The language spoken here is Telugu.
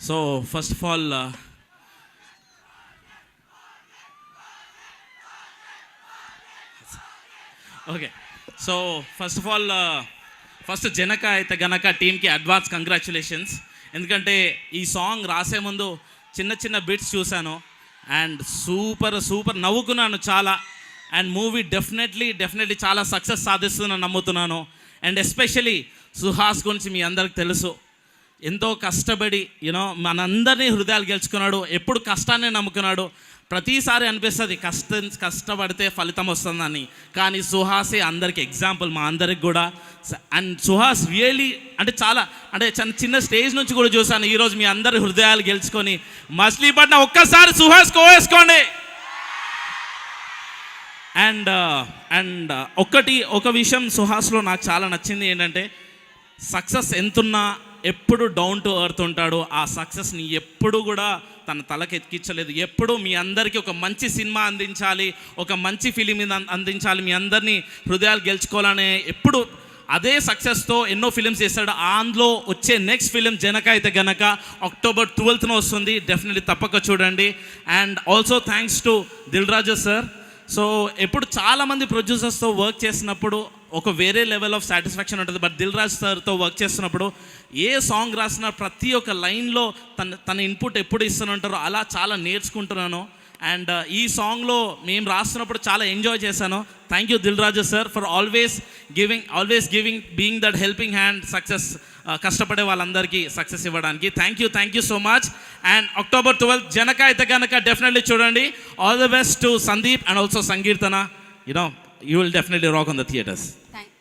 So first of all okay so first Janaka అయితే గనక టీమ్కి అడ్వాన్స్ కంగ్రాచులేషన్స్. ఎందుకంటే ఈ సాంగ్ రాసే ముందు చిన్న చిన్న బిట్స్ చూశాను అండ్ సూపర్ నవ్వుకున్నాను చాలా. అండ్ మూవీ డెఫినెట్లీ చాలా సక్సెస్ సాధిస్తుందని నమ్ముతున్నాను. అండ్ ఎస్పెషలీ సుహాస్ గురించి మీ అందరికి తెలుసు, ఎంతో కష్టపడి మనందరినీ హృదయాలు గెలుచుకున్నాడు. ఎప్పుడు కష్టాన్ని నమ్ముకున్నాడు. ప్రతిసారి అనిపిస్తుంది కష్టపడితే ఫలితం వస్తుందని, కానీ సుహాసే అందరికి ఎగ్జాంపుల్ మా అందరికి కూడా. అండ్ సుహాస్ రియలీ అంటే చిన్న స్టేజ్ నుంచి కూడా చూశాను. ఈరోజు మీ అందరి హృదయాలు గెలుచుకొని మచిలీపట్నం ఒక్కసారి సుహాస్ కోవేసుకోండి. అండ్ ఒక విషయం సుహాస్లో నాకు చాలా నచ్చింది ఏంటంటే, సక్సెస్ ఎంతున్నా ఎప్పుడు డౌన్ టు ఎర్త్ ఉంటాడు. ఆ సక్సెస్ని ఎప్పుడు కూడా తన తలకి ఎక్కించలేదు. ఎప్పుడు మీ అందరికీ ఒక మంచి సినిమా అందించాలి, ఒక మంచి ఫిలిం అందించాలి, మీ అందరినీ హృదయాలు గెలుచుకోవాలనే ఎప్పుడు అదే సక్సెస్తో ఎన్నో ఫిలిమ్స్ చేస్తాడు. అందులో వచ్చే నెక్స్ట్ ఫిలిం జనక అయితే గనక October 12th వస్తుంది. డెఫినెట్లీ తప్పక చూడండి. And also thanks to Dil Raju sir. So ఎప్పుడు చాలామంది ప్రొడ్యూసర్స్తో వర్క్ చేసినప్పుడు ఒక వేరే లెవెల్ ఆఫ్ సాటిస్ఫాక్షన్ ఉంటుంది. బట్ దిల్ రాజు సార్తో వర్క్ చేస్తున్నప్పుడు ఏ సాంగ్ రాసిన ప్రతి ఒక్క లైన్లో తన ఇన్పుట్ ఎప్పుడు ఇస్తూనే అలా చాలా నేర్చుకుంటున్నాను. అండ్ ఈ సాంగ్లో మేము రాస్తున్నప్పుడు చాలా ఎంజాయ్ చేశాను. Thank you Dil Raju sir for always giving being that helping hand success, కష్టపడే వాళ్ళందరికీ సక్సెస్ ఇవ్వడానికి. Thank you so much. And October 12th Janaka Aithe Ganaka definitely చూడండి. All the best to Sandeep and also Sankeertana. You will definitely rock on the theaters. Thank